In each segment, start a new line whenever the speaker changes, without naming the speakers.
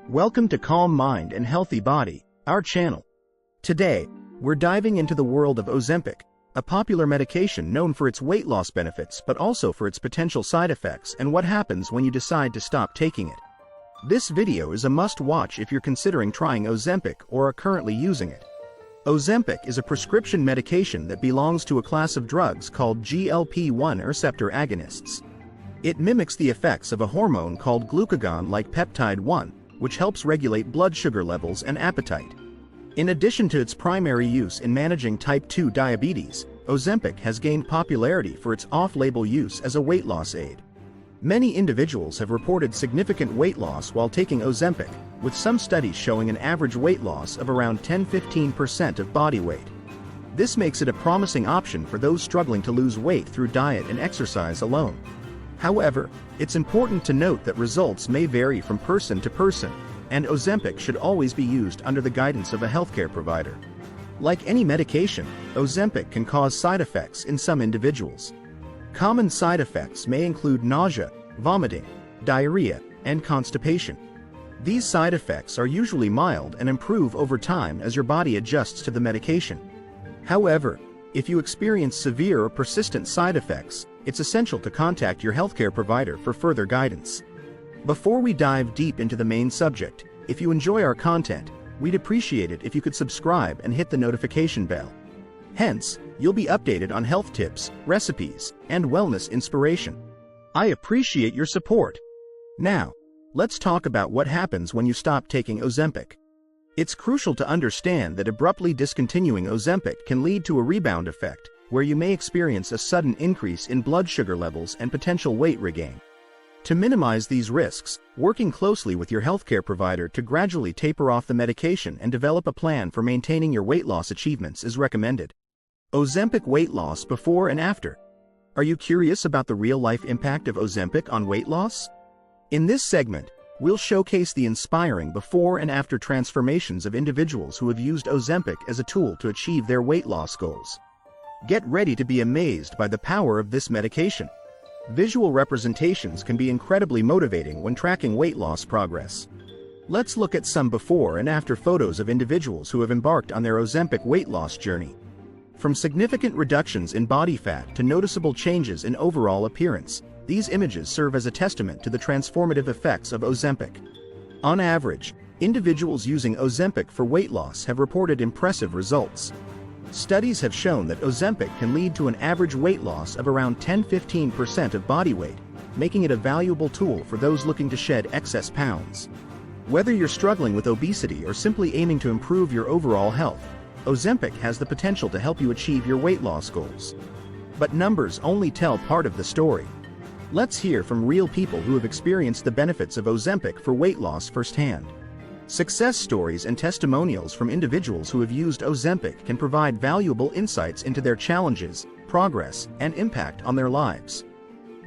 Welcome to Calm Mind and Healthy Body, our channel. Today, we're diving into the world of Ozempic, a popular medication known for its weight loss benefits but also for its potential side effects and what happens when you decide to stop taking it. This video is a must-watch if you're considering trying Ozempic or are currently using it. Ozempic is a prescription medication that belongs to a class of drugs called GLP-1 receptor agonists. It mimics the effects of a hormone called glucagon-like peptide-1, which helps regulate blood sugar levels and appetite. In addition to its primary use in managing type 2 diabetes, Ozempic has gained popularity for its off-label use as a weight loss aid. Many individuals have reported significant weight loss while taking Ozempic, with some studies showing an average weight loss of around 10–15% of body weight. This makes it a promising option for those struggling to lose weight through diet and exercise alone. However, it's important to note that results may vary from person to person, and Ozempic should always be used under the guidance of a healthcare provider. Like any medication, Ozempic can cause side effects in some individuals. Common side effects may include nausea, vomiting, diarrhea, and constipation. These side effects are usually mild and improve over time as your body adjusts to the medication. However, if you experience severe or persistent side effects, it's essential to contact your healthcare provider for further guidance. Before we dive deep into the main subject, if you enjoy our content, we'd appreciate it if you could subscribe and hit the notification bell. Hence, you'll be updated on health tips, recipes, and wellness inspiration. I appreciate your support. Now, let's talk about what happens when you stop taking Ozempic. It's crucial to understand that abruptly discontinuing Ozempic can lead to a rebound effect, where you may experience a sudden increase in blood sugar levels and potential weight regain. To minimize these risks, working closely with your healthcare provider to gradually taper off the medication and develop a plan for maintaining your weight loss achievements is recommended. Ozempic weight loss before and after. Are you curious about the real-life impact of Ozempic on weight loss? In this segment, we'll showcase the inspiring before and after transformations of individuals who have used Ozempic as a tool to achieve their weight loss goals. Get ready to be amazed by the power of this medication. Visual representations can be incredibly motivating when tracking weight loss progress. Let's look at some before and after photos of individuals who have embarked on their Ozempic weight loss journey. From significant reductions in body fat to noticeable changes in overall appearance, these images serve as a testament to the transformative effects of Ozempic. On average, individuals using Ozempic for weight loss have reported impressive results. Studies have shown that Ozempic can lead to an average weight loss of around 10–15% of body weight, making it a valuable tool for those looking to shed excess pounds. Whether you're struggling with obesity or simply aiming to improve your overall health, Ozempic has the potential to help you achieve your weight loss goals. But numbers only tell part of the story. Let's hear from real people who have experienced the benefits of Ozempic for weight loss firsthand. Success stories and testimonials from individuals who have used Ozempic can provide valuable insights into their challenges, progress, and impact on their lives.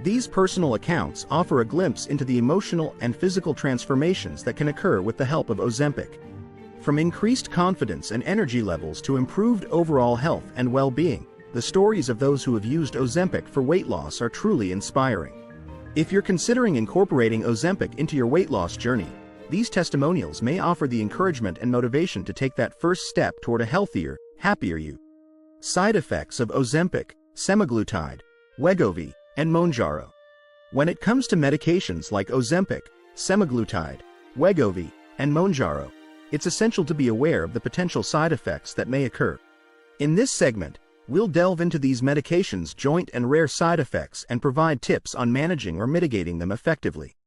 These personal accounts offer a glimpse into the emotional and physical transformations that can occur with the help of Ozempic. From increased confidence and energy levels to improved overall health and well-being, the stories of those who have used Ozempic for weight loss are truly inspiring. If you're considering incorporating Ozempic into your weight loss journey, these testimonials may offer the encouragement and motivation to take that first step toward a healthier, happier you. Side effects of Ozempic, Semaglutide, Wegovy, and Mounjaro. When it comes to medications like Ozempic, Semaglutide, Wegovy, and Mounjaro, it's essential to be aware of the potential side effects that may occur. In this segment, we'll delve into these medications' joint and rare side effects and provide tips on managing or mitigating them effectively.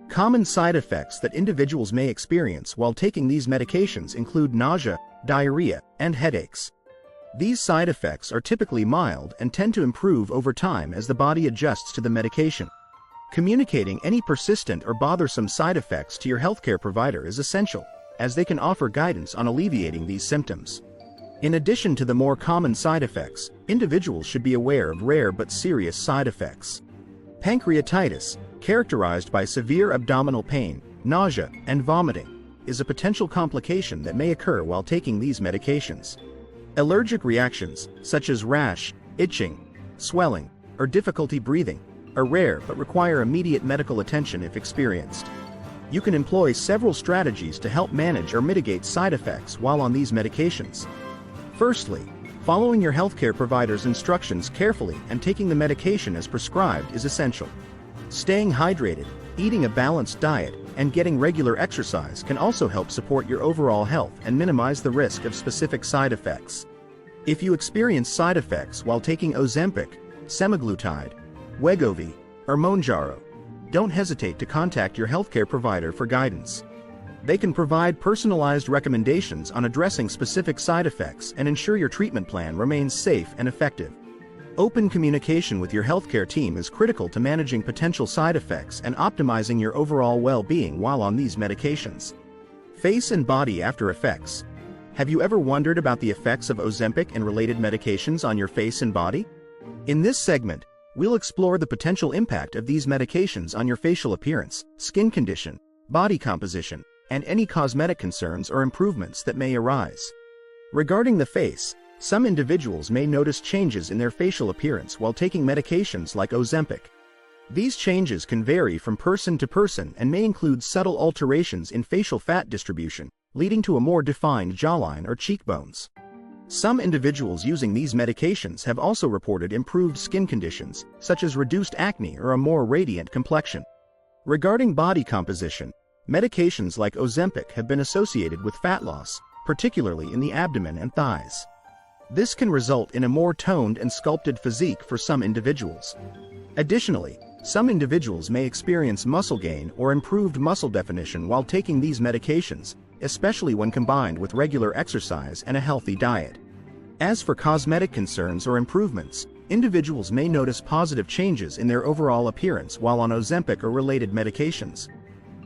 Common side effects that individuals may experience while taking these medications include nausea, diarrhea, and headaches. These side effects are typically mild and tend to improve over time as the body adjusts to the medication. Communicating any persistent or bothersome side effects to your healthcare provider is essential, as they can offer guidance on alleviating these symptoms. In addition to the more common side effects, individuals should be aware of rare but serious side effects. Pancreatitis, characterized by severe abdominal pain, nausea, and vomiting, is a potential complication that may occur while taking these medications. Allergic reactions, such as rash, itching, swelling, or difficulty breathing, are rare but require immediate medical attention if experienced. You can employ several strategies to help manage or mitigate side effects while on these medications. Firstly, following your healthcare provider's instructions carefully and taking the medication as prescribed is essential. Staying hydrated, eating a balanced diet, and getting regular exercise can also help support your overall health and minimize the risk of specific side effects. If you experience side effects while taking Ozempic, Semaglutide, Wegovy, or Mounjaro, don't hesitate to contact your healthcare provider for guidance. They can provide personalized recommendations on addressing specific side effects and ensure your treatment plan remains safe and effective. Open communication with your healthcare team is critical to managing potential side effects and optimizing your overall well-being while on these medications. Face and body after effects. Have you ever wondered about the effects of Ozempic and related medications on your face and body? In this segment, we'll explore the potential impact of these medications on your facial appearance, skin condition, body composition, and any cosmetic concerns or improvements that may arise. Regarding the face, some individuals may notice changes in their facial appearance while taking medications like Ozempic. These changes can vary from person to person and may include subtle alterations in facial fat distribution, leading to a more defined jawline or cheekbones. Some individuals using these medications have also reported improved skin conditions, such as reduced acne or a more radiant complexion. Regarding body composition, medications like Ozempic have been associated with fat loss, particularly in the abdomen and thighs. This can result in a more toned and sculpted physique for some individuals. Additionally, some individuals may experience muscle gain or improved muscle definition while taking these medications, especially when combined with regular exercise and a healthy diet. As for cosmetic concerns or improvements, individuals may notice positive changes in their overall appearance while on Ozempic or related medications.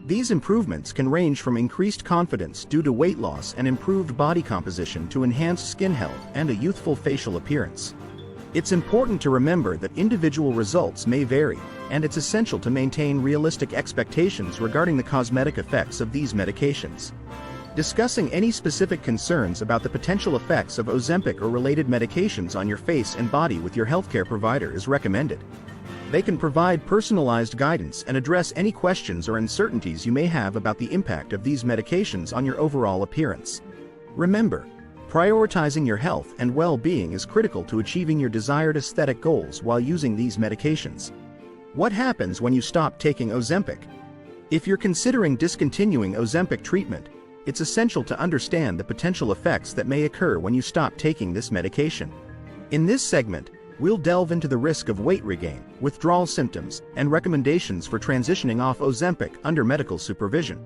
These improvements can range from increased confidence due to weight loss and improved body composition to enhanced skin health and a youthful facial appearance. It's important to remember that individual results may vary, and it's essential to maintain realistic expectations regarding the cosmetic effects of these medications. Discussing any specific concerns about the potential effects of Ozempic or related medications on your face and body with your healthcare provider is recommended. They can provide personalized guidance and address any questions or uncertainties you may have about the impact of these medications on your overall appearance. Remember, prioritizing your health and well-being is critical to achieving your desired aesthetic goals while using these medications. What happens when you stop taking Ozempic? If you're considering discontinuing Ozempic treatment, it's essential to understand the potential effects that may occur when you stop taking this medication. In this segment, we'll delve into the risk of weight regain, withdrawal symptoms, and recommendations for transitioning off Ozempic under medical supervision.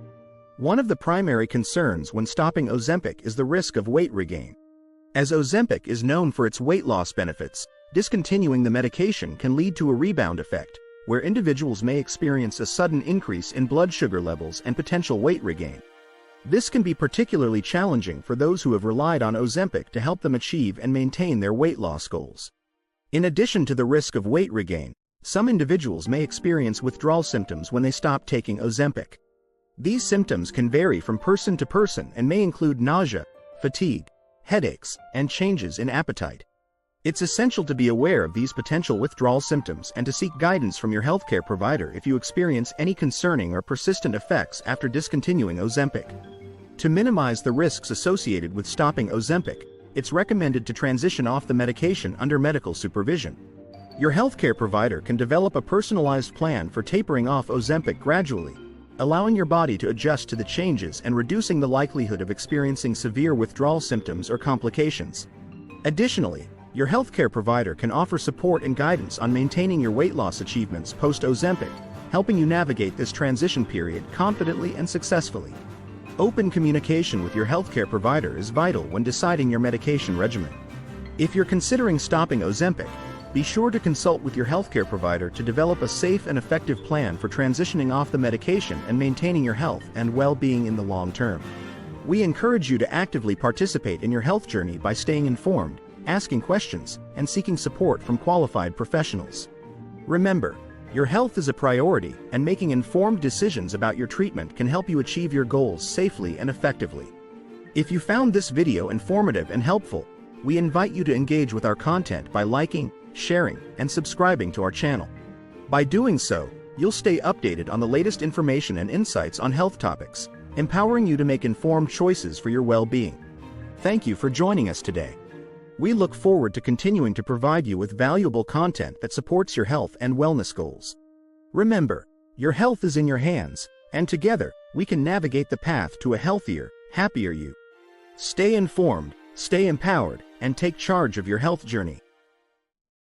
One of the primary concerns when stopping Ozempic is the risk of weight regain. As Ozempic is known for its weight loss benefits, discontinuing the medication can lead to a rebound effect, where individuals may experience a sudden increase in blood sugar levels and potential weight regain. This can be particularly challenging for those who have relied on Ozempic to help them achieve and maintain their weight loss goals. In addition to the risk of weight regain, some individuals may experience withdrawal symptoms when they stop taking Ozempic. These symptoms can vary from person to person and may include nausea, fatigue, headaches, and changes in appetite. It's essential to be aware of these potential withdrawal symptoms and to seek guidance from your healthcare provider if you experience any concerning or persistent effects after discontinuing Ozempic. To minimize the risks associated with stopping Ozempic, it's recommended to transition off the medication under medical supervision. Your healthcare provider can develop a personalized plan for tapering off Ozempic gradually, allowing your body to adjust to the changes and reducing the likelihood of experiencing severe withdrawal symptoms or complications. Additionally, your healthcare provider can offer support and guidance on maintaining your weight loss achievements post-Ozempic, helping you navigate this transition period confidently and successfully. Open communication with your healthcare provider is vital when deciding your medication regimen. If you're considering stopping Ozempic, be sure to consult with your healthcare provider to develop a safe and effective plan for transitioning off the medication and maintaining your health and well-being in the long term. We encourage you to actively participate in your health journey by staying informed, asking questions, and seeking support from qualified professionals. Remember, your health is a priority, and making informed decisions about your treatment can help you achieve your goals safely and effectively. If you found this video informative and helpful, we invite you to engage with our content by liking, sharing, and subscribing to our channel. By doing so, you'll stay updated on the latest information and insights on health topics, empowering you to make informed choices for your well-being. Thank you for joining us today. We look forward to continuing to provide you with valuable content that supports your health and wellness goals. Remember, your health is in your hands, and together, we can navigate the path to a healthier, happier you. Stay informed, stay empowered, and take charge of your health journey.